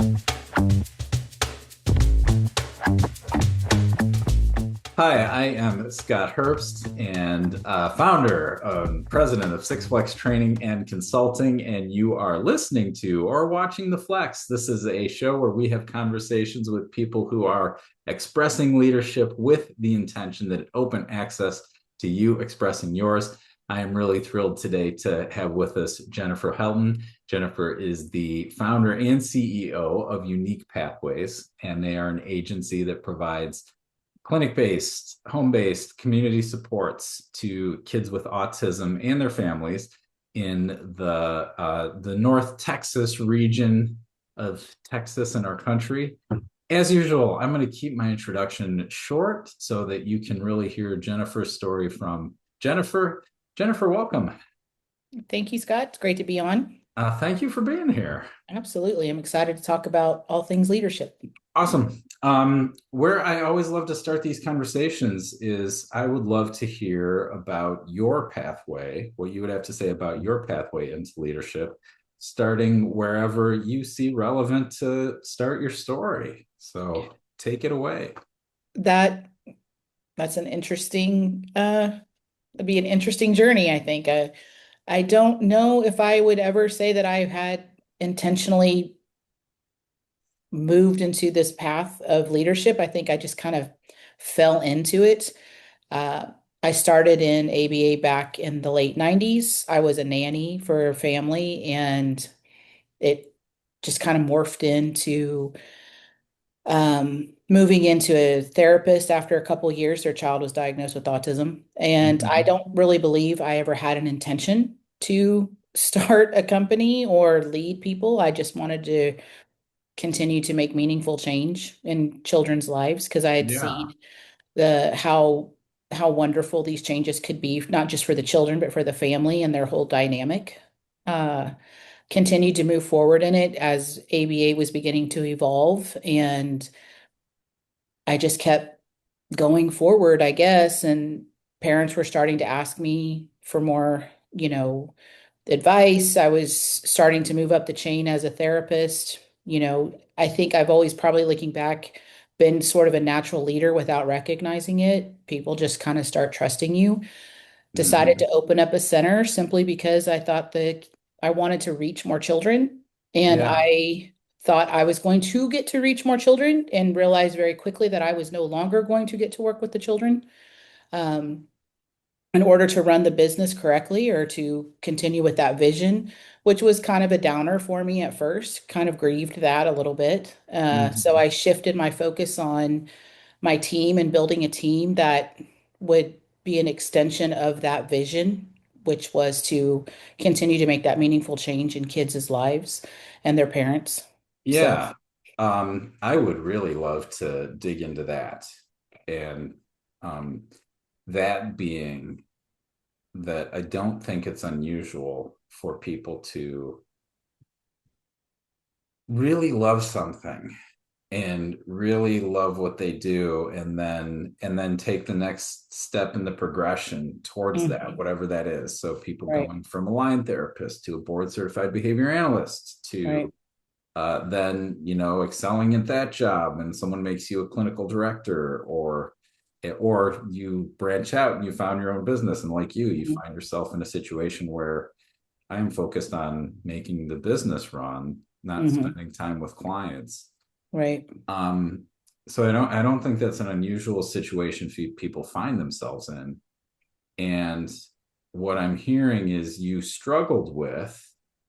Hi, I am Scott Herbst and founder and president of Six Flex Training and Consulting. And you are listening to or watching The Flex. This is a show where we have conversations with people who are expressing leadership with the intention that it open access to you expressing yours. I am really thrilled today to have with us Jennifer Helten. Jennifer is the founder and CEO of Unique Pathways, and they are an agency that provides clinic-based, home-based community supports to kids with autism and their families in the North Texas region of Texas in our country. As usual, I'm going to keep my introduction short so that you can really hear Jennifer's story from Jennifer. Jennifer, welcome. Thank you, Scott. It's great to be on. Thank you for being here. Absolutely. I'm excited to talk about all things leadership. Awesome. Where I always love to start these conversations is I would love to hear about your pathway, what you would have to say about your pathway into leadership, starting wherever you see relevant to start your story. So take it away. That's an interesting, it'd be an interesting journey, I think. I don't know if I would ever say that I had intentionally moved into this path of leadership. I think I just kind of fell into it. Uh, I started in ABA back in the late 90s. I was a nanny for a family, and it just kind of morphed into moving into a therapist after a couple years. Their child was diagnosed with autism. And I Mhm. don't really believe I ever had an intention to start a company or lead people. I just wanted to continue to make meaningful change in children's lives because I had Yeah. seen the how wonderful these changes could be, not just for the children, but for the family and their whole dynamic. Continued to move forward in it as ABA was beginning to evolve, and I just kept going forward, I guess, and parents were starting to ask me for more, advice. I was starting to move up the chain as a therapist. I think I've always, probably looking back, been sort of a natural leader without recognizing it. People just kind of start trusting you. Decided Mhm. to open up a center simply because I thought that I wanted to reach more children. And Yeah. I thought I was going to get to reach more children and realized very quickly that I was no longer going to get to work with the children. Um, in order to run the business correctly or to continue with that vision, which was kind of a downer for me at first, kind of grieved that a little bit. So Mhm. I shifted my focus on my team and building a team that would be an extension of that vision, which was to continue to make that meaningful change in kids' lives and their parents. So, Yeah. I would really love to dig into that. And um, that being that I don't think it's unusual for people to really love something and really love what they do and then take the next step in the progression towards that, mhm, whatever that is. So people right, going from a line therapist to a board certified behavior analyst to right, then excelling at that job and someone makes you a clinical director, or you branch out and you found your own business, and like you mhm, find yourself in a situation where I am focused on making the business run, not mhm, spending time with clients. right, um so I don't think that's an unusual situation people find themselves in. And what I'm hearing is you struggled with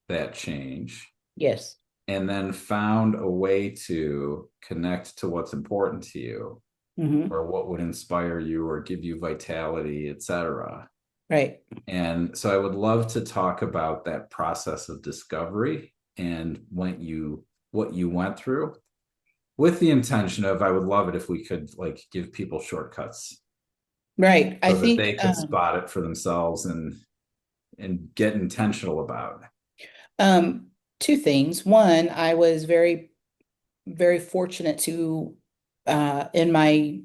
that change yes, and then found a way to connect to what's important to you mhm, or what would inspire you or give you vitality, etc. right. And so I would love to talk about that process of discovery and what you went through, with the intention of, I would love it if we could like give people shortcuts Right. I so that think they could spot it for themselves and get intentional about it. um, two things. One, I was very, very fortunate to, in my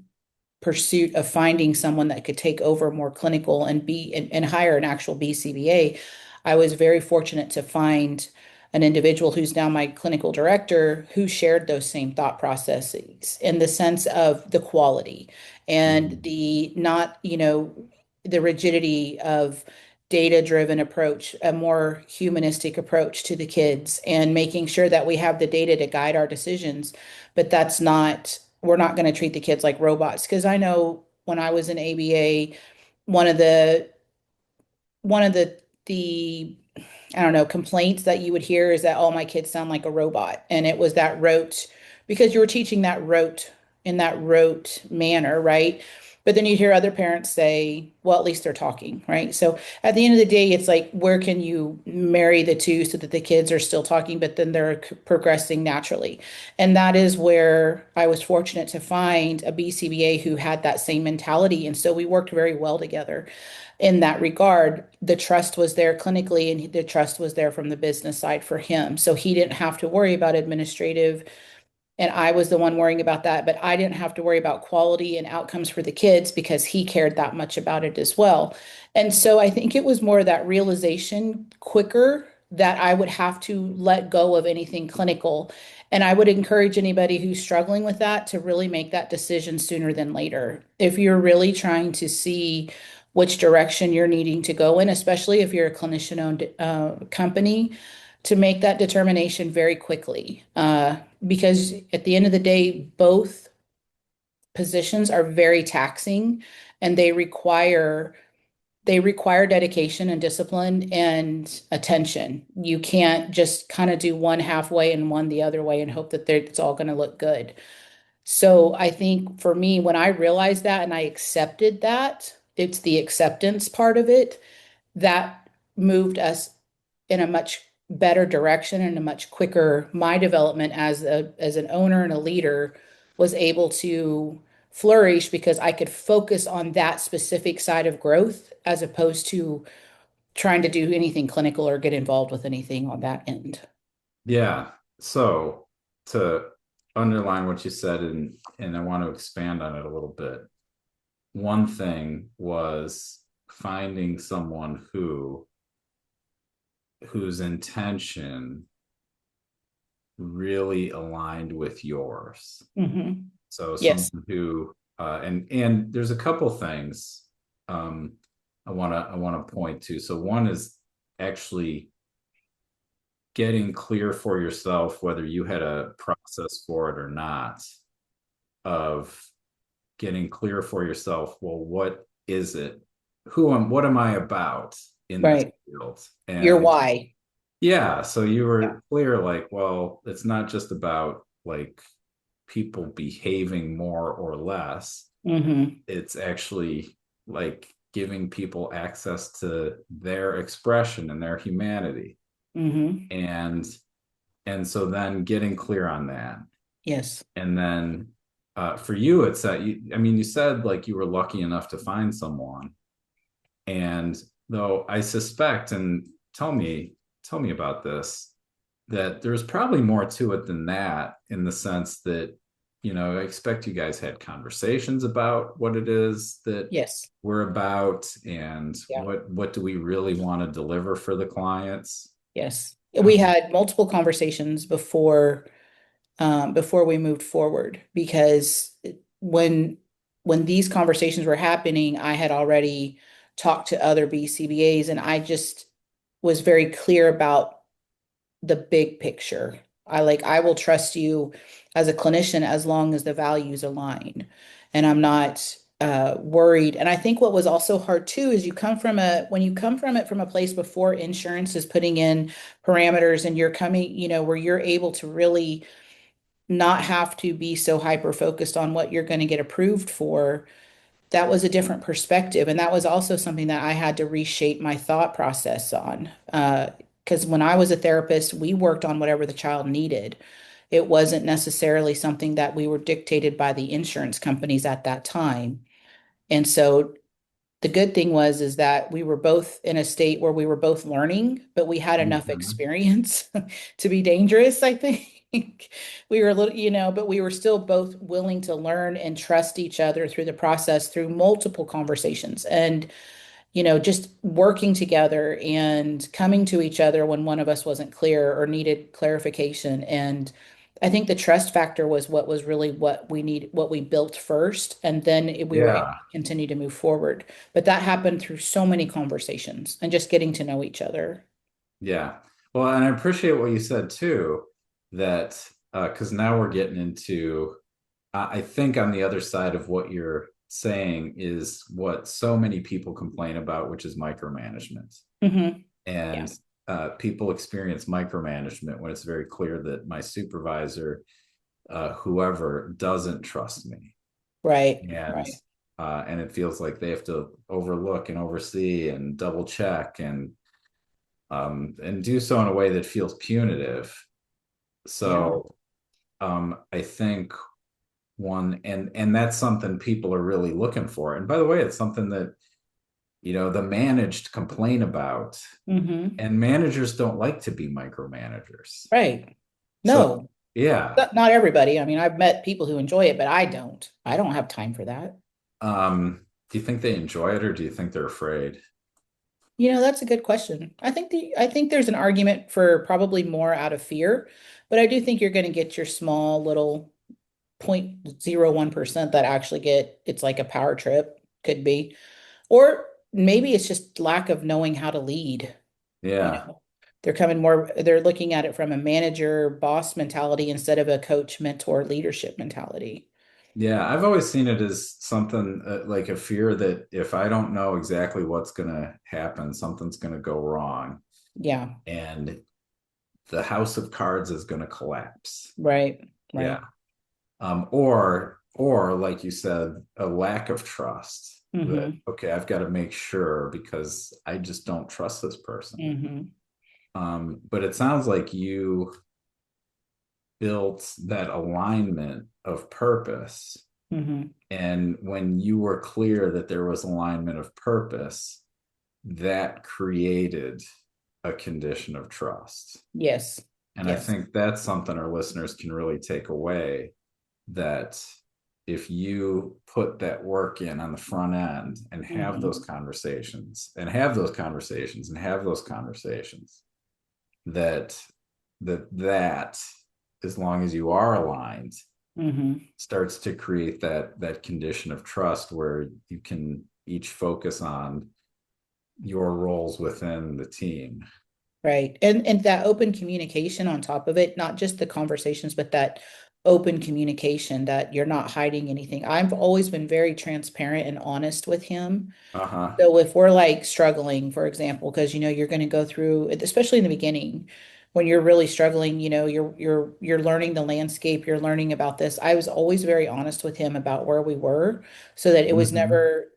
pursuit of finding someone that could take over more clinical and hire an actual BCBA. I was very fortunate to find an individual who's now my clinical director who shared those same thought processes in the sense of the quality and Mhm. the not, the rigidity of data-driven approach, a more humanistic approach to the kids, and making sure that we have the data to guide our decisions. But we're not going to treat the kids like robots. Because I know when I was in ABA, one of the one of the I don't know, complaints that you would hear is that, oh, my kids sound like a robot. And it was that rote, because you were teaching that rote in that rote manner, right? But then you hear other parents say, well, at least they're talking, right? So at the end of the day, it's like, where can you marry the two so that the kids are still talking, but then they're progressing naturally? And that is where I was fortunate to find a BCBA who had that same mentality. And so we worked very well together in that regard. The trust was there clinically, and the trust was there from the business side for him. So he didn't have to worry about administrative, and I was the one worrying about that, but I didn't have to worry about quality and outcomes for the kids because he cared that much about it as well. And so I think it was more that realization quicker that I would have to let go of anything clinical. And I would encourage anybody who's struggling with that to really make that decision sooner than later. If you're really trying to see which direction you're needing to go in, especially if you're a clinician-owned company, to make that determination very quickly. Because at the end of the day, both positions are very taxing, and they require dedication and discipline and attention. You can't just kind of do one halfway and one the other way and hope that it's all going to look good. So I think for me, when I realized that and I accepted that, it's the acceptance part of it that moved us in a much better direction and a much quicker. My development as an owner and a leader was able to flourish because I could focus on that specific side of growth as opposed to trying to do anything clinical or get involved with anything on that end. Yeah. So to underline what you said, and I want to expand on it a little bit. One thing was finding someone whose intention really aligned with yours. Hmm. So someone Yes. who and there's a couple things um I want to point to. So one is actually getting clear for yourself whether you had a process for it or not, of getting clear for yourself, well, what is it? What am I about in this Right. field? Your And why. yeah, so you Yeah. were clear, like, well, it's not just about like people behaving more or less. Hmm. It's actually like giving people access to their expression and their humanity. Hmm. And so then getting clear on that. Yes. And then for you, it's that I mean, you said like you were lucky enough to find someone. And though I suspect, and tell me about this, that there's probably more to it than that, in the sense that, I expect you guys had conversations about what it is that Yes. we're about, and Yeah. what do we really want to deliver for the clients. Yes. We Um, had multiple conversations before we moved forward because when these conversations were happening, I had already talked to other BCBAs, and I just was very clear about the big picture. I will trust you as a clinician as long as the values align. And I'm not worried. And I think what was also hard too is when you come from it from a place before insurance is putting in parameters, and you're coming, where you're able to really not have to be so hyper focused on what you're going to get approved for. That was a different perspective. And that was also something that I had to reshape my thought process on. Because when I was a therapist, we worked on whatever the child needed. It wasn't necessarily something that we were dictated by the insurance companies at that time. And so the good thing was is that we were both in a state where we were both learning, but we had enough mhm. experience to be dangerous, I think. We were a little, but we were still both willing to learn and trust each other through the process through multiple conversations. And just working together and coming to each other when one of us wasn't clear or needed clarification. And I think the trust factor was what was really what we built first, and then we were able Yeah. to continue to move forward. But that happened through so many conversations and just getting to know each other. Yeah. Well, and I appreciate what you said too, that because now we're getting into, I think on the other side of what you're saying is what so many people complain about, which is micromanagement. Hmm. Yeah. And people experience micromanagement when it's very clear that my supervisor, whoever, doesn't trust me. Right. And Right. and it feels like they have to overlook and oversee and double check and do so in a way that feels punitive. Yeah. So I think and that's something people are really looking for. And by the way, it's something that the managed complain about, Hmm. and managers don't like to be micromanagers. Right. So No, yeah, not everybody. I mean, I've met people who enjoy it, but I don't. I don't have time for that. do you think they enjoy it or do you think they're afraid? That's a good question. I think there's an argument for probably more out of fear, but I do think you're going to get your small little 0.01% that actually it's like a power trip, could be. Or maybe it's just lack of knowing how to lead. You Yeah. know, they're looking at it from a manager boss mentality instead of a coach mentor leadership mentality. Yeah, I've always seen it as something like a fear that if I don't know exactly what's going to happen, something's going to go wrong Yeah, and the house of cards is going to collapse. right, Yeah. right. Or like you said, a lack of trust that, Mm-hmm. okay, I've got to make sure because I just don't trust this person. Mm-hmm. But it sounds like you built that alignment of purpose. Mm-hmm. And when you were clear that there was alignment of purpose, that created a condition of trust. Yes. And I Yes. think that's something our listeners can really take away, that if you put that work in on the front end and have those Mm-hmm. conversations and have those conversations and have those conversations, that that as long as you are aligned Mm-hmm. starts to create that condition of trust where you can each focus on your roles within the team. Right. And that open communication on top of it, not just the conversations, but that open communication that you're not hiding anything. I've always been very transparent and honest with him. Uh-huh. So if we're like struggling, for example, because you're going to go through, especially in the beginning, when you're really struggling, you're learning the landscape, you're learning about this. I was always very honest with him about where we were, so that it was Mm-hmm. never,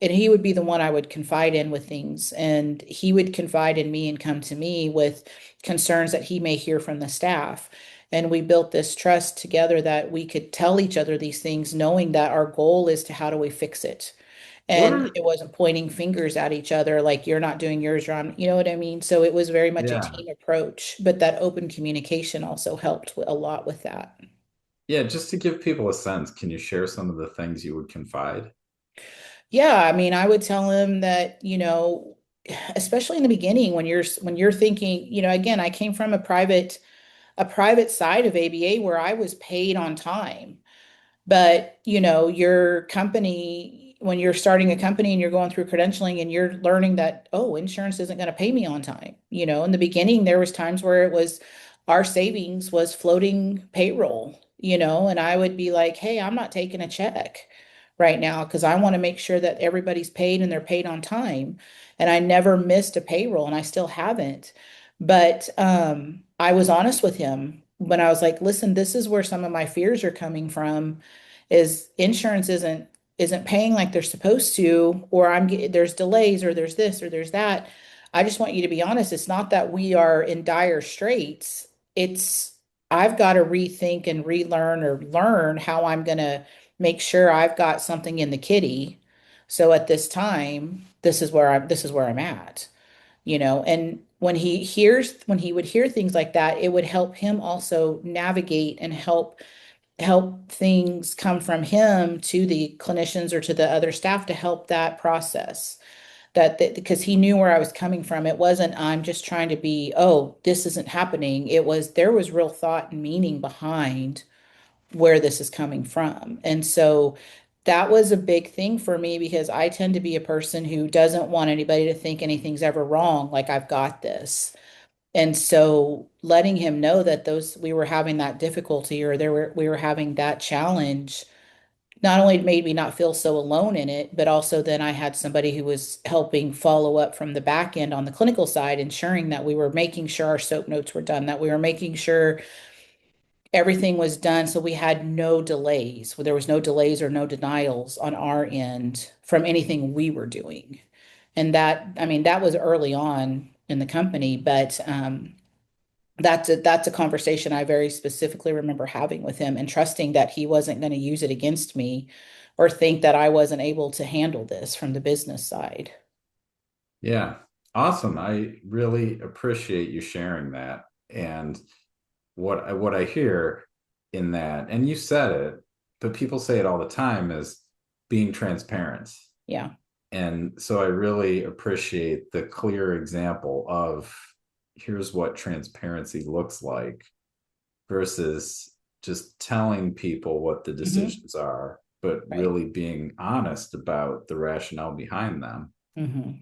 and he would be the one I would confide in with things, and he would confide in me and come to me with concerns that he may hear from the staff. And we built this trust together that we could tell each other these things, knowing that our goal is to how do we fix it. What And are it wasn't pointing fingers at each other like you're not doing yours, Ron. You know what I mean? So it was very much a yeah. team approach, but that open communication also helped a lot with that. Yeah, just to give people a sense, can you share some of the things you would confide? Yeah, I mean, I would tell him that, especially in the beginning when you're thinking, again, I came from a private side of ABA where I was paid on time. But, your company, when you're starting a company and you're going through credentialing and you're learning that, oh, insurance isn't going to pay me on time. In the beginning, there was times where it was our savings was floating payroll, and I would be like, hey, I'm not taking a check right now because I want to make sure that everybody's paid and they're paid on time. And I never missed a payroll and I still haven't. But I was honest with him when I was like, listen, this is where some of my fears are coming from, is insurance isn't paying like they're supposed to, or there's delays, or there's this or there's that. I just want you to be honest. It's not that we are in dire straits. It's I've got to rethink and relearn or learn how I'm going to make sure I've got something in the kitty. So at this time, this is where I'm at, and when he would hear things like that, it would help him also navigate and help things come from him to the clinicians or to the other staff to help that process. that because he knew where I was coming from. It wasn't, I'm just trying to be, oh, this isn't happening. It was, there was real thought and meaning behind where this is coming from. And so that was a big thing for me because I tend to be a person who doesn't want anybody to think anything's ever wrong, like I've got this. And so letting him know that those we were having that difficulty or there were we were having that challenge not only made me not feel so alone in it, but also then I had somebody who was helping follow up from the back end on the clinical side, ensuring that we were making sure our soap notes were done, that we were making sure everything was done so we had no delays. There was no delays or no denials on our end from anything we were doing. And that, I mean, that was early on in the company, but that's a conversation I very specifically remember having with him and trusting that he wasn't going to use it against me or think that I wasn't able to handle this from the business side. Yeah. Awesome. I really appreciate you sharing that. And what I hear in that, and you said it, but people say it all the time, is being transparent. Yeah. And so I really appreciate the clear example of here's what transparency looks like versus just telling people what the Hmm. decisions are, but Right. really being honest about the rationale behind them. Hmm.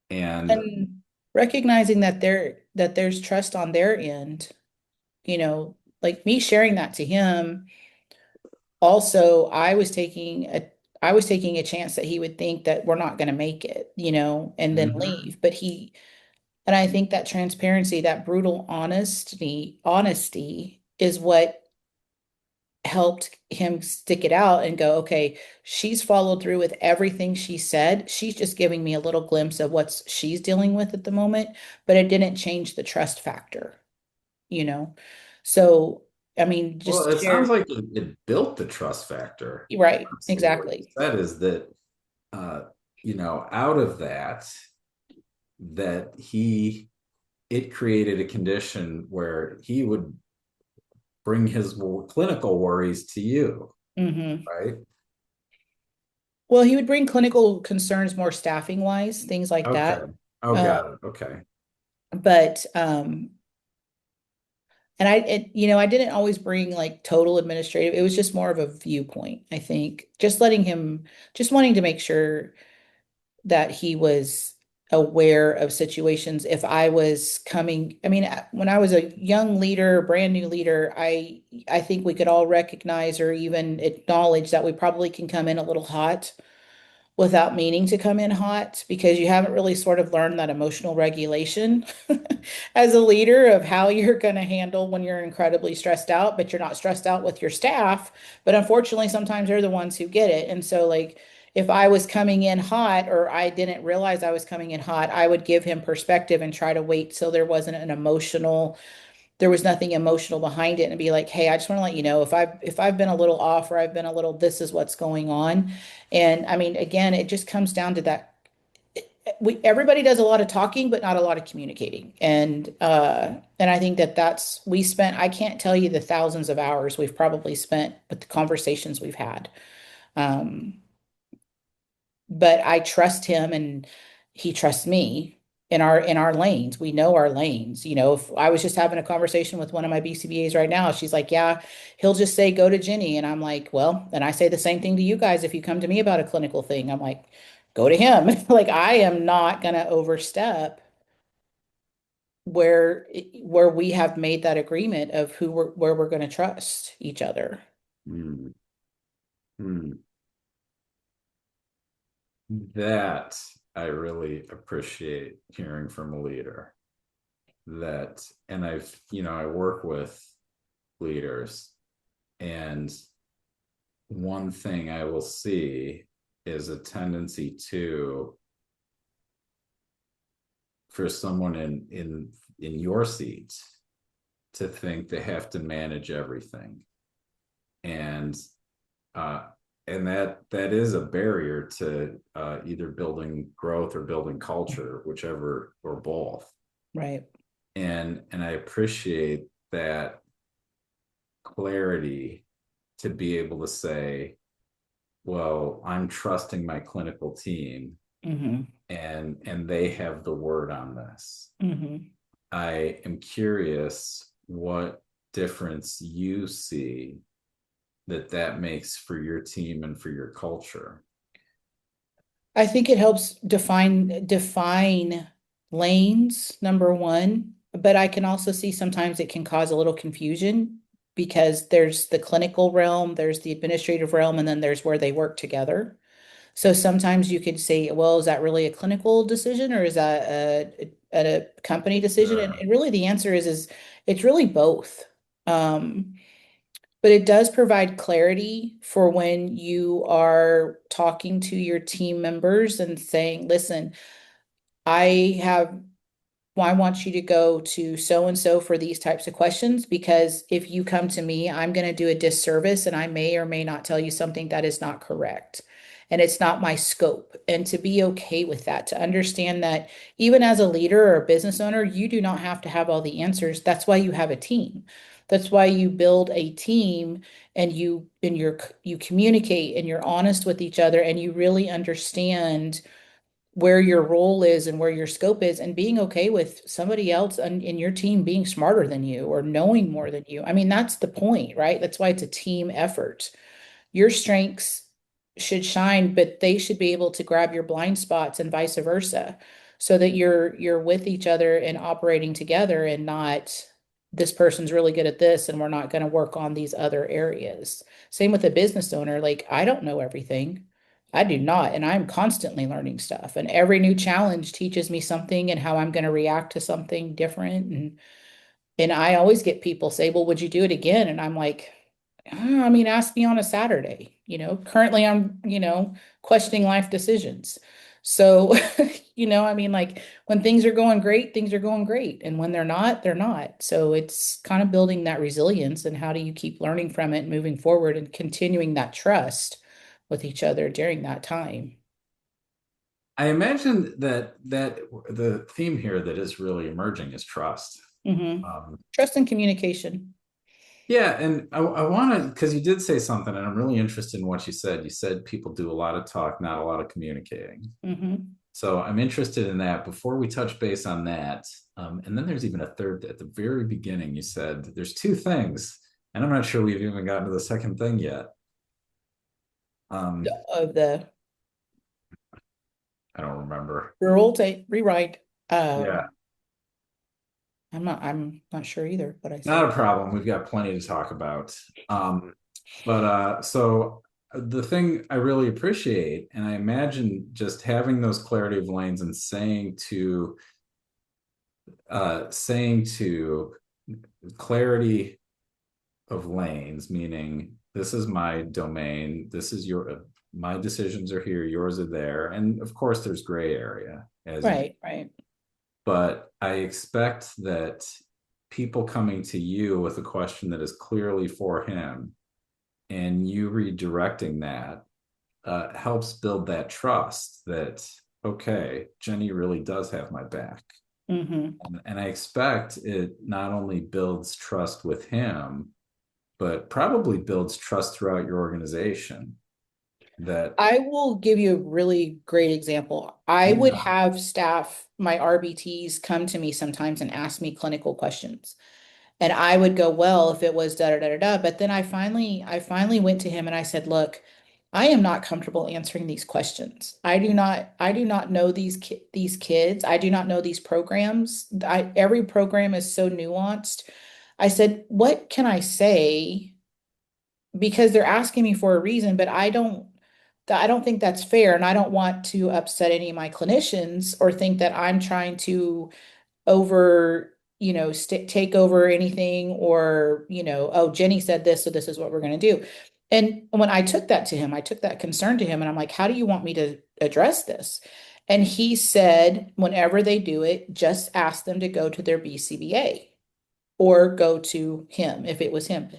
And And recognizing that there's trust on their end, like me sharing that to him. Also, I was taking a chance that he would think that we're not going to make it, and then mhm. leave. And I think that transparency, that brutal honesty is what helped him stick it out and go, okay, she's followed through with everything she said. She's just giving me a little glimpse of what she's dealing with at the moment, but it didn't change the trust factor, you know? So, I mean, Well, just it sounds share, like it built the trust factor. right, Honestly, what you exactly. said is that uh, out of that it created a condition where he would bring his clinical worries to you, Hmm. right? Well, he would bring clinical concerns more staffing wise, things like Okay. that. Oh, Uh, got it. Okay. but And I didn't always bring like total administrative. It was just more of a viewpoint, I think. Just wanting to make sure that he was aware of situations. If I was coming, I mean, when I was a young leader, brand new leader, I think we could all recognize or even acknowledge that we probably can come in a little hot without meaning to come in hot because you haven't really sort of learned that emotional regulation as a leader of how you're going to handle when you're incredibly stressed out, but you're not stressed out with your staff. But unfortunately, sometimes they're the ones who get it. And so, like, if I was coming in hot or I didn't realize I was coming in hot, I would give him perspective and try to wait till there was nothing emotional behind it and be like, hey, I just want to let you know if I've been a little off or I've been a little, this is what's going on. And I mean, again, it just comes down to that. Everybody does a lot of talking, but not a lot of communicating. And I think we spent, I can't tell you the thousands of hours we've probably spent with the conversations we've had. Um, but I trust him and he trusts me in our lanes. We know our lanes. If I was just having a conversation with one of my BCBAs right now, she's like, "Yeah, he'll just say go to Jenny." And I'm like, "Well," and I say the same thing to you guys if you come to me about a clinical thing. I'm like, "Go to him." Like I am not going to overstep where where we have made that agreement of where we're going to trust each other. Hmm. Hmm. That I really appreciate hearing from a leader. And I work with leaders, and one thing I will see is a tendency for someone in your seat to think they have to manage everything, and uh, that is a barrier to either building growth or building culture, whichever or both. Right. And I appreciate that clarity to be able to say, well, I'm trusting my clinical team Mm-hmm. and they have the word on this. Mm-hmm. I am curious what difference you see that makes for your team and for your culture. I think it helps define lanes, number one, but I can also see sometimes it can cause a little confusion because there's the clinical realm, there's the administrative realm, and then there's where they work together. So sometimes you could say, well, is that really a clinical decision or is that a company decision? Sure. And really the answer is it's really both. Um, but it does provide clarity for when you are talking to your team members and saying, listen, I have well, I want you to go to so and so for these types of questions because if you come to me, I'm going to do a disservice and I may or may not tell you something that is not correct. And it's not my scope. And to be okay with that, to understand that even as a leader or a business owner, you do not have to have all the answers. That's why you have a team. That's why you build a team and you communicate and you're honest with each other and you really understand where your role is and where your scope is and being okay with somebody else in your team being smarter than you or knowing more than you. I mean, that's the point, right? That's why it's a team effort. Your strengths should shine, but they should be able to grab your blind spots and vice versa, so that you're with each other and operating together and not this person's really good at this and we're not going to work on these other areas. Same with a business owner. Like, I don't know everything. I do not, and I'm constantly learning stuff. And every new challenge teaches me something and how I'm going to react to something different. And I always get people say, "Well, would you do it again?" And I'm like, I mean, ask me on a Saturday. Currently I'm questioning life decisions. So, I mean, like when things are going great, things are going great. And when they're not, they're not. So it's kind of building that resilience and how do you keep learning from it, moving forward and continuing that trust with each other during that time. I imagine that the theme here that is really emerging is trust. Hmm. Um, Trust and communication. yeah, and I want to because you did say something, and I'm really interested in what you said. You said people do a lot of talk, not a lot of communicating. Hmm. So I'm interested in that. Before we touch base on that, and then there's even a third at the very beginning. You said there's two things, and I'm not sure we've even gotten to the second thing yet. Um, Of the I don't remember. rural tape rewrite. Yeah, I'm not sure either what I not said. a problem. We've got plenty to talk about. But the thing I really appreciate, and I imagine just having those clarity of lanes and saying to clarity of lanes, meaning this is my domain, this is your my decisions are here, yours are there, and of course there's gray area as you, Right, right. but I expect that people coming to you with a question that is clearly for him and you redirecting that helps build that trust that okay, Jenny really does have my back. Hmm. And I expect it not only builds trust with him, but probably builds trust throughout your organization. That, I will give you a really great example. I would yeah, have staff, my RBTs, come to me sometimes and ask me clinical questions. And I would go, well, if it was da da da da da. But then I finally went to him and I said, look, I am not comfortable answering these questions. I do not know these kids. I do not know these programs. Every program is so nuanced. I said, what can I say? Because they're asking me for a reason, but I don't think that's fair, and I don't want to upset any of my clinicians or think that I'm trying to take over anything or, oh, Jenny said this, so this is what we're going to do. And when I took that to him, I took that concern to him, and I'm like, how do you want me to address this? And he said, whenever they do it, just ask them to go to their BCBA or go to him if it was him.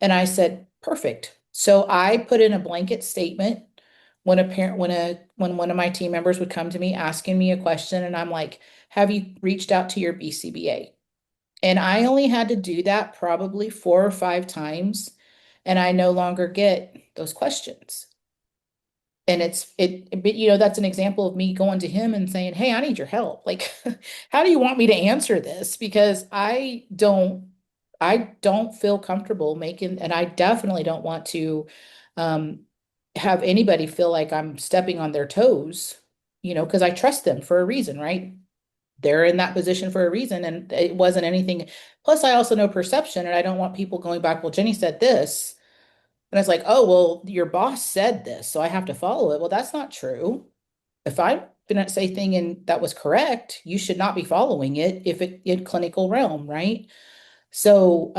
And I said, perfect. So I put in a blanket statement when a parent, when one of my team members would come to me asking me a question, and I'm like, have you reached out to your BCBA? And I only had to do that probably 4 or 5 times, and I no longer get those questions. And but that's an example of me going to him and saying, "Hey, I need your help. Like, how do you want me to answer this? Because I don't feel comfortable making, and I definitely don't want to um, have anybody feel like I'm stepping on their toes, because I trust them for a reason, right? They're in that position for a reason, and it wasn't anything. Plus, I also know perception, and I don't want people going back, well, Jenny said this. And I was like, oh, well, your boss said this, so I have to follow it. Well, that's not true. If I didn't say thing and that was correct, you should not be following it if it in clinical realm, right? So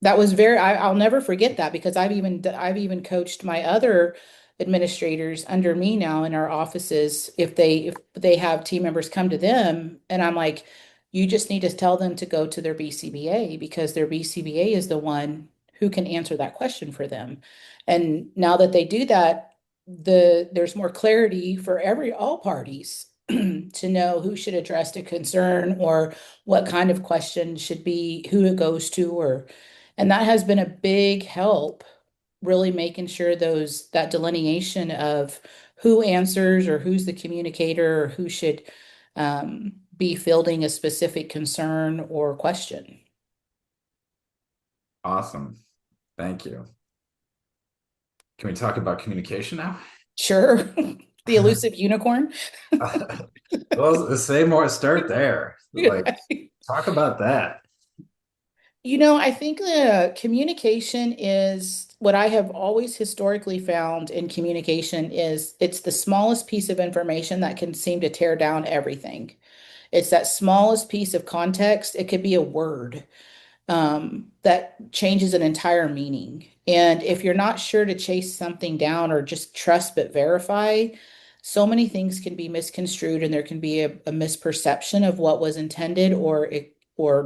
that was I'll never forget that because I've even coached my other administrators under me now in our offices if they have team members come to them and I'm like, you just need to tell them to go to their BCBA because their BCBA is the one who can answer that question for them. And now that they do that, there's more clarity for all parties to know who should address the concern or what kind of question should be, who it goes to, and that has been a big help, really making sure that delineation of who answers or who's the communicator or who should be fielding a specific concern or question. Awesome. Thank you. Can we talk about communication now? Sure. The elusive unicorn. Well, say more, start there. Like, talk about that. I think communication is what I have always historically found in communication is it's the smallest piece of information that can seem to tear down everything. It's that smallest piece of context. It could be a word that changes an entire meaning. And if you're not sure to chase something down or just trust but verify, so many things can be misconstrued and there can be a misperception of what was intended or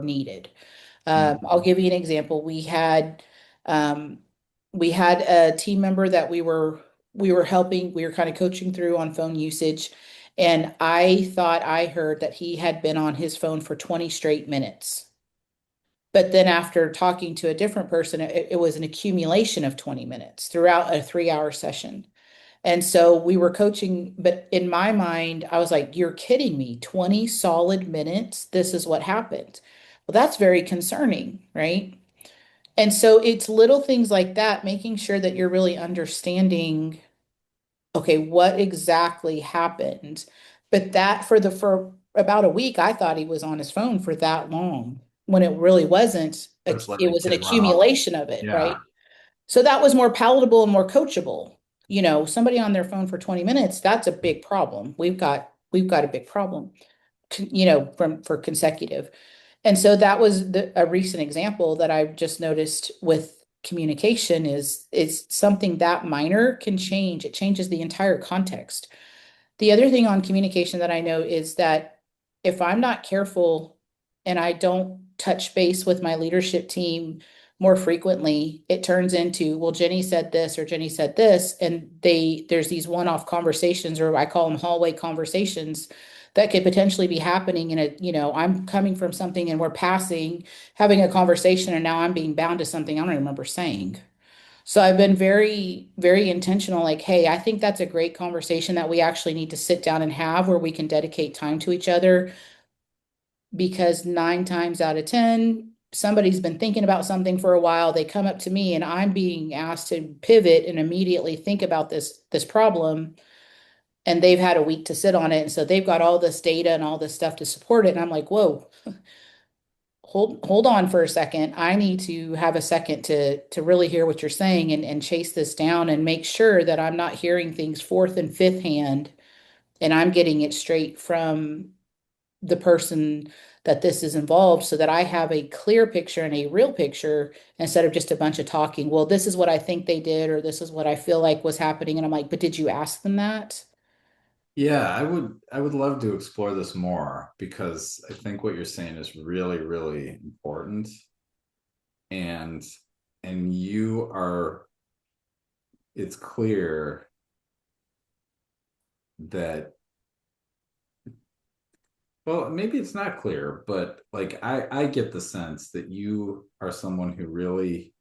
needed. I'll Mhm. give you an example. Um, we had a team member that we were helping, we were kind of coaching through on phone usage, and I thought I heard that he had been on his phone for 20 straight minutes. But then after talking to a different person, it was an accumulation of 20 minutes throughout a 3-hour session. And so we were coaching, but in my mind, I was like, you're kidding me. 20 solid minutes. This is what happened. Well, that's very concerning, right? And so it's little things like that, making sure that you're really understanding, okay, what exactly happened. But that for about a week, I thought he was on his phone for that long when it really wasn't. Just letting It the was an kid run off. accumulation of it, Yeah. right? So that was more palatable and more coachable. Somebody on their phone for 20 minutes, that's a big problem. We've got a big problem, for consecutive. And so that was a recent example that I've just noticed with communication is something that minor can change. It changes the entire context. The other thing on communication that I know is that if I'm not careful and I don't touch base with my leadership team more frequently, it turns into, well, Jenny said this or Jenny said this, and there's these one-off conversations, or I call them hallway conversations, that could potentially be happening I'm coming from something and we're having a conversation, and now I'm being bound to something I don't remember saying. So I've been very, very intentional, like, hey, I think that's a great conversation that we actually need to sit down and have where we can dedicate time to each other because 9 times out of 10, somebody's been thinking about something for a while. They come up to me and I'm being asked to pivot and immediately think about this problem. And they've had a week to sit on it. And so they've got all this data and all this stuff to support it. And I'm like, whoa, hold on for a second. I need to have a second to really hear what you're saying and chase this down and make sure that I'm not hearing things fourth and fifth hand and I'm getting it straight from the person that this is involved so that I have a clear picture and a real picture instead of just a bunch of talking. Well, this is what I think they did, or this is what I feel like was happening. And I'm like, but did you ask them that? Yeah, I would love to explore this more because I think what you're saying is really, really important. And you are, it's clear that, well, maybe it's not clear, but like I get the sense that you are someone who really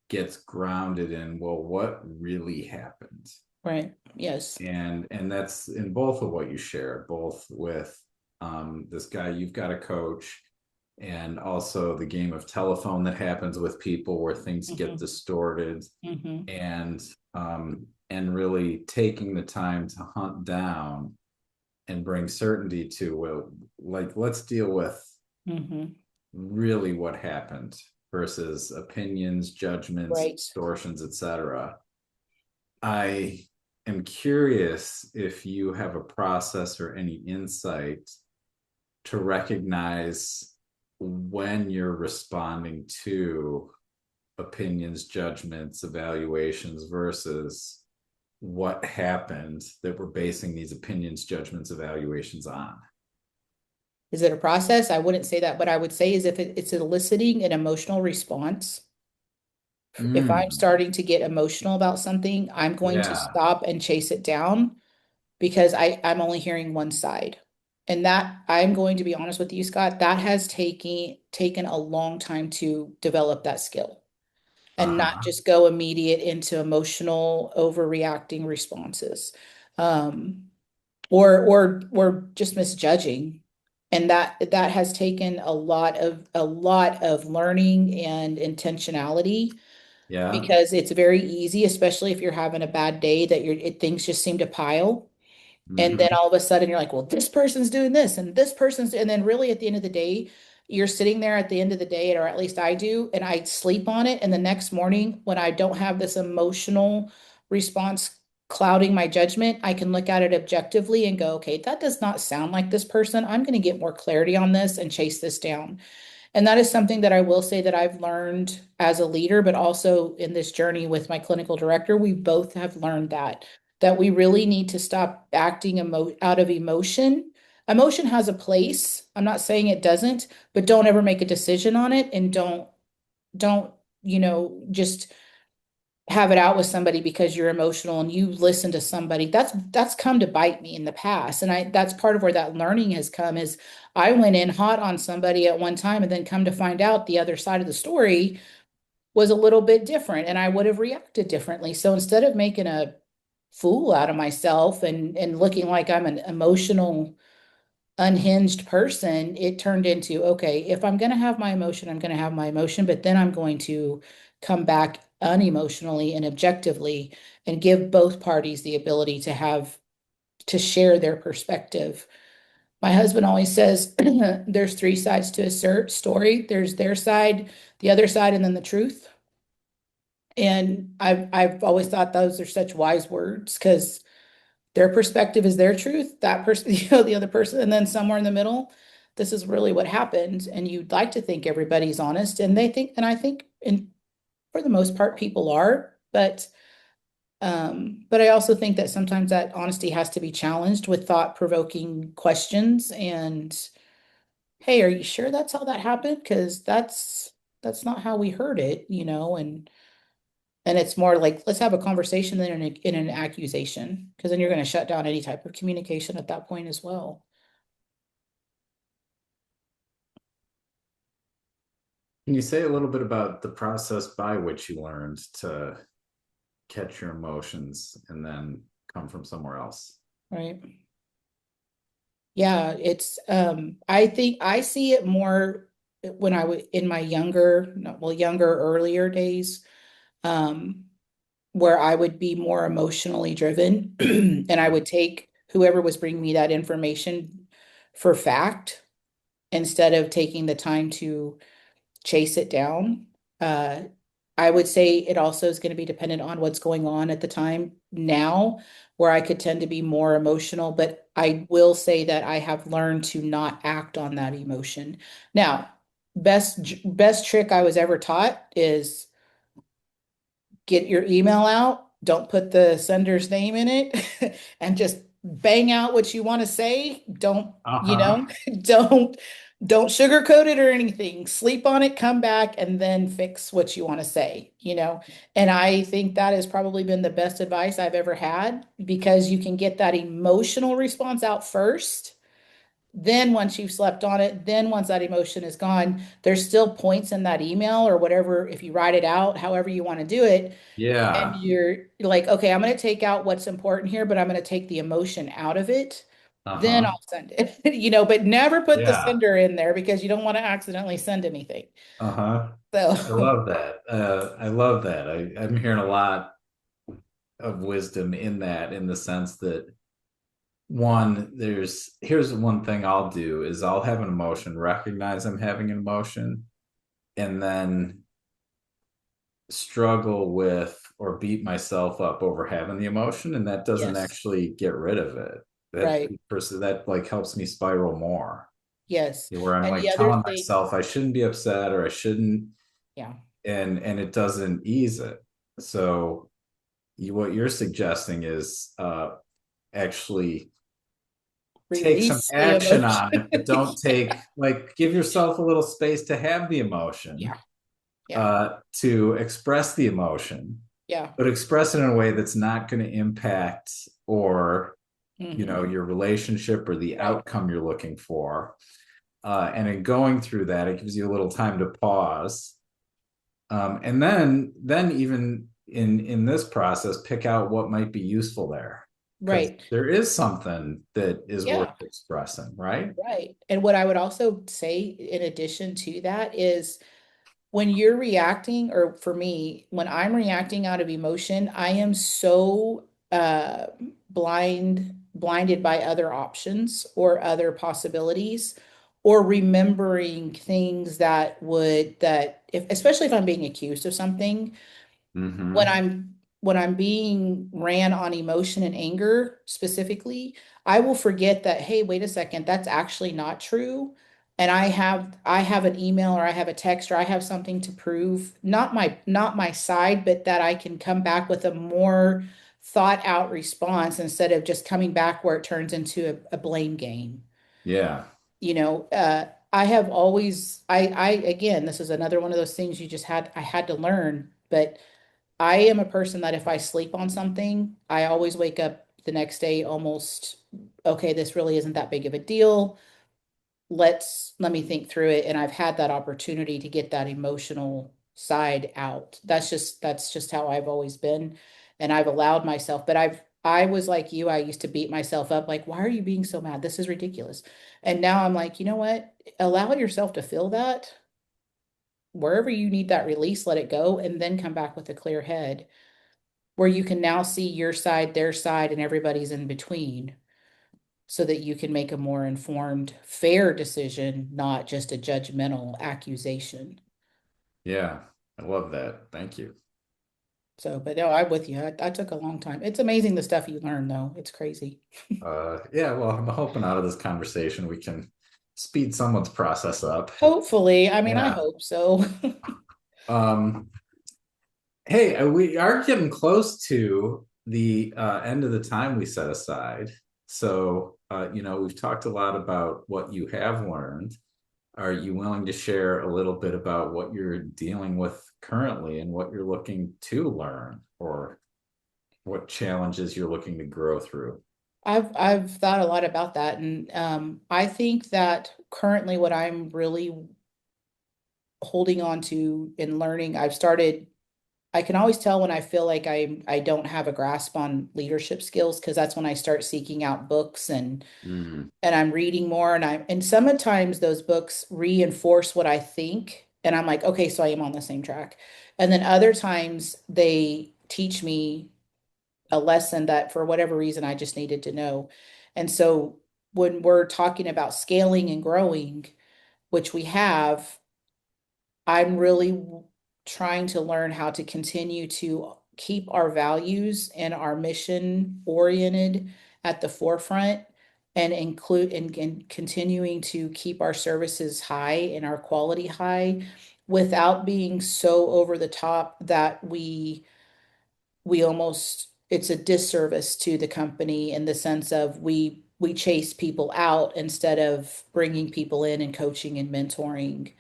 gets grounded in, well, what really happened? Right. Yes. And that's in both of what you share, both with this guy you've got a coach, and also the game of telephone that happens with people where things get Hmm. distorted, Hmm. and really taking the time to hunt down and bring certainty to, well, like, let's deal with Hmm. really what happened versus opinions, judgments, Right. distortions, etc. I am curious if you have a process or any insight to recognize when you're responding to opinions, judgments, evaluations versus what happened that we're basing these opinions, judgments, evaluations on. Is it a process? I wouldn't say that, but I would say is if it's eliciting an emotional response. If I'm Mm, starting to get emotional about something, I'm going to yeah. stop and chase it down because I'm only hearing one side. And that I'm going to be honest with you, Scott, that has taken a long time to develop that skill and not Uh-huh. just go immediate into emotional overreacting responses. Um, or just misjudging. And that has taken a lot of learning and intentionality Yeah. because it's very easy, especially if you're having a bad day, that things just seem to pile. And then Mm-hmm. all of a sudden you're like, well, this person's doing this and this person's, and then really at the end of the day, you're sitting there at the end of the day, or at least I do, and I sleep on it. And the next morning, when I don't have this emotional response clouding my judgment, I can look at it objectively and go, okay, that does not sound like this person. I'm going to get more clarity on this and chase this down. And that is something that I will say that I've learned as a leader, but also in this journey with my clinical director. We both have learned that we really need to stop acting out of emotion. Emotion has a place. I'm not saying it doesn't, but don't ever make a decision on it, and don't, just have it out with somebody because you're emotional and you listen to somebody. That's come to bite me in the past. And that's part of where that learning has come is I went in hot on somebody at one time and then come to find out the other side of the story was a little bit different and I would have reacted differently. So instead of making a fool out of myself and looking like I'm an emotional unhinged person, it turned into, okay, if I'm going to have my emotion, I'm going to have my emotion, but then I'm going to come back unemotionally and objectively and give both parties the ability to share their perspective. My husband always says there's three sides to a story. There's their side, the other side, and then the truth. And I've always thought those are such wise words because their perspective is their truth, that person, the other person, and then somewhere in the middle, this is really what happened. And you'd like to think everybody's honest, and they think, and I think, and for the most part, people are, but I also think that sometimes that honesty has to be challenged with thought-provoking questions. And hey, are you sure that's how that happened? Because that's not how we heard it. And it's more like, let's have a conversation than in an accusation, because then you're going to shut down any type of communication at that point as well. Can you say a little bit about the process by which you learned to catch your emotions and then come from somewhere else? Right. Yeah, I think I see it more when I was in my younger, no, well, younger, earlier days, um, where I would be more emotionally driven and I would take whoever was bringing me that information for fact instead of taking the time to chase it down. Uh, I would say it also is going to be dependent on what's going on at the time now, where I could tend to be more emotional, but I will say that I have learned to not act on that emotion. Now, best trick I was ever taught is get your email out, don't put the sender's name in it, and just bang out what you want to say. Don't, Uh-huh. don't don't sugarcoat it or anything. Sleep on it, come back, and then fix what you want to say. And I think that has probably been the best advice I've ever had because you can get that emotional response out first Then once you've slept on it, then once that emotion is gone, there's still points in that email or whatever, if you write it out, however you want to do it, and Yeah. you're like, okay, I'm going to take out what's important here, but I'm going to take the emotion out of it. Then Uh-huh. I'll send it, but never put the Yeah. sender in there because you don't want to accidentally send anything. Uh-huh. I So, love that. I love that. I'm hearing a lot of wisdom in that, in the sense that one, here's one thing I'll do is I'll have an emotion, recognize I'm having an emotion, and then struggle with or beat myself up over having the emotion, and that doesn't yes, actually get rid of it. That right. person that like helps me spiral more. Yes. Where I'm And the like other telling thing, myself I shouldn't be upset or I shouldn't, yeah, and it doesn't ease it. So what you're suggesting is actually take some release the action emotion. on it, but don't take, like, give yourself a little space to have the emotion, Yeah, yeah, to express the emotion, yeah. but express it in a way that's not going to impact or Hmm. your relationship or the Right. outcome you're looking for. And in going through that, it gives you a little time to pause, and then even in this process, pick out what might be useful there, because Right. there is something that is worth Yeah. expressing, right? Right. And what I would also say in addition to that is when you're reacting, or for me, when I'm reacting out of emotion, I am so blinded by other options or other possibilities, or remembering things that if, especially if I'm being accused of something, when Mm-hmm. I'm being ran on emotion and anger specifically, I will forget that, hey, wait a second, that's actually not true. And I have an email or I have a text or I have something to prove, not my side, but that I can come back with a more thought out response instead of just coming back where it turns into a blame game. Yeah. I have always I again, this is another one of those things I had to learn, but I am a person that if I sleep on something, I always wake up the next day almost, okay, this really isn't that big of a deal. Let me think through it. And I've had that opportunity to get that emotional side out. That's just how I've always been. And I've allowed myself, but I was like you, I used to beat myself up like, why are you being so mad? This is ridiculous. And now I'm like, you know what? Allow yourself to feel that. Wherever you need that release, let it go, and then come back with a clear head where you can now see your side, their side, and everybody's in between so that you can make a more informed, fair decision, not just a judgmental accusation. Yeah. I love that. Thank you. So, but no, I'm with you. I took a long time. It's amazing the stuff you learn, though. It's crazy. Yeah, well, I'm hoping out of this conversation we can speed someone's process up. Hopefully, I mean, I Yeah. hope so. Um, Hey, we are getting close to the end of the time we set aside. So, we've talked a lot about what you have learned. Are you willing to share a little bit about what you're dealing with currently and what you're looking to learn, or what challenges you're looking to grow through? I've thought a lot about that, and I think that currently what I'm really holding on to and learning, I can always tell when I feel like I don't have a grasp on leadership skills because that's when I start seeking out books Mm, and I'm reading more and sometimes those books reinforce what I think and I'm like, okay, so I am on the same track. And then other times they teach me a lesson that for whatever reason I just needed to know. And so when we're talking about scaling and growing, which we have, I'm really trying to learn how to continue to keep our values and our mission oriented at the forefront and include and continuing to keep our services high and our quality high without being so over the top that we almost it's a disservice to the company in the sense of we chase people out instead of bringing people in and coaching and mentoring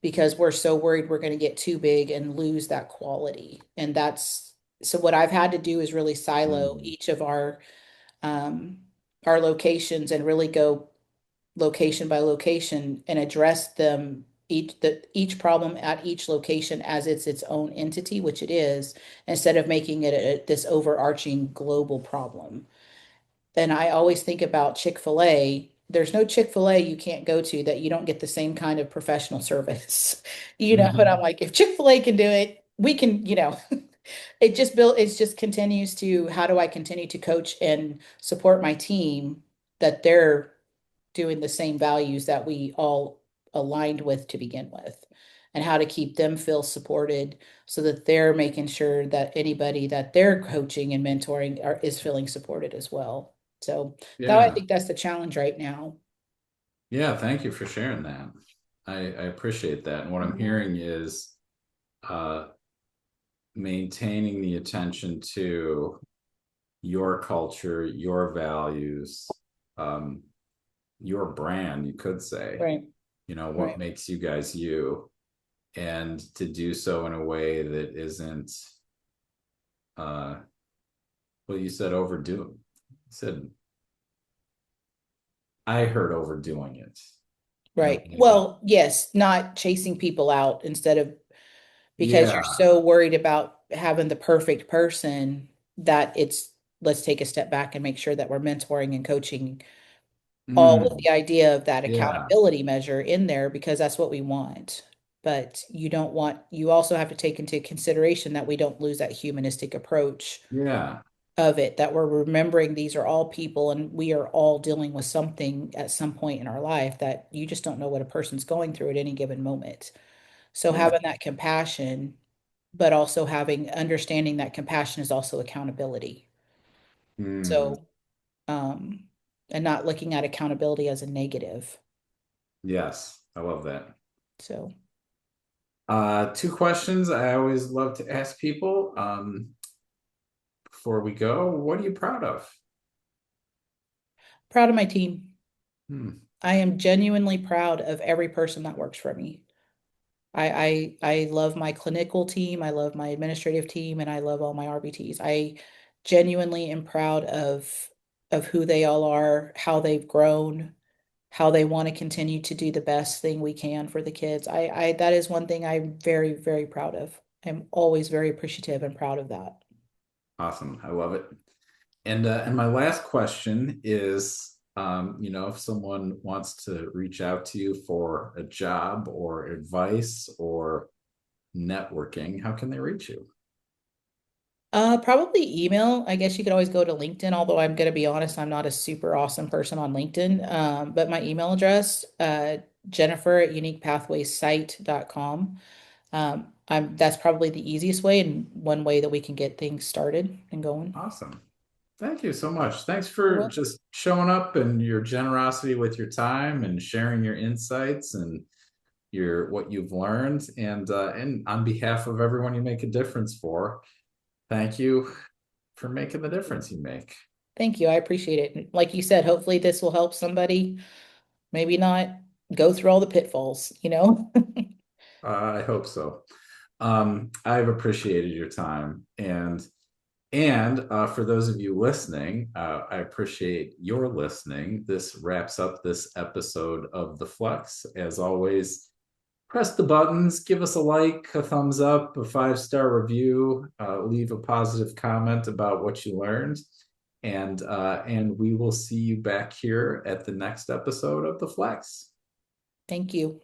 because we're so worried we're going to get too big and lose that quality. And that's so what I've had to do is really silo mm, each of um our locations and really go. location by location and address them each problem at each location as its own entity, which it is, instead of making it this overarching global problem. And I always think about Chick-fil-A. There's no Chick-fil-A you can't go to that you don't get the same kind of professional service. But I'm Mhm. like, if Chick-fil-A can do it, we can, it just continues to, how do I continue to coach and support my team that they're doing the same values that we all aligned with to begin with, and how to keep them feel supported so that they're making sure that anybody that they're coaching and mentoring is feeling supported as well. So I Yeah. think that's the challenge right now. Yeah. Thank you for sharing that. I appreciate that. And what I'm Mhm. hearing is uh, maintaining the attention to your culture, your values, um, your brand, you could say, Right, what right. makes you guys you, and to do so in a way that isn't, uh, well, you said overdoing. You said, I heard overdoing it in a Right. way that, Well, yes, not chasing people out instead of, because you're yeah, so worried about having the perfect person that it's, let's take a step back and make sure that we're mentoring and coaching, all with mm, the idea of that yeah, accountability measure in there, because that's what we want. But you also have to take into consideration that we don't lose that humanistic approach yeah, of it, that we're remembering these are all people and we are all dealing with something at some point in our life, that you just don't know what a person's going through at any given moment. So yeah, having that compassion, but also having understanding that compassion is also accountability. mm, So, um, and not looking at accountability as a negative. yes, I love that. So Two questions I always love to ask people before we go. What are you proud of? proud of my team. Hmm, I am genuinely proud of every person that works for me. I love my clinical team, I love my administrative team, and I love all my RBTs. I genuinely am proud of who they all are, how they've grown, how they want to continue to do the best thing we can for the kids. I that is one thing I'm very, very proud of. I'm always very appreciative and proud of that. awesome. I love it. And my last question is, if someone wants to reach out to you for a job or advice or networking, how can they reach you? Probably email. I guess you could always go to LinkedIn, although I'm gonna be honest, I'm not a super awesome person on LinkedIn. But my email address, Jennifer at uniquepathwayssite.com. That's probably the easiest way and one way that we can get things started and going. Awesome. Thank you so much. Thanks You're for welcome. just showing up and your generosity with your time and sharing your insights and your what you've learned. And on behalf of everyone you make a difference for, thank you for making the difference you make. Thank you. I appreciate it. Like you said, hopefully this will help somebody, maybe not go through all the pitfalls. I hope so. I've appreciated your time, and for those of you listening, I appreciate your listening. This wraps up this episode of The Flex. As always, press the buttons, give us a like, a thumbs up, a 5-star review, leave a positive comment about what you learned, and we will see you back here at the next episode of The Flex. Thank you.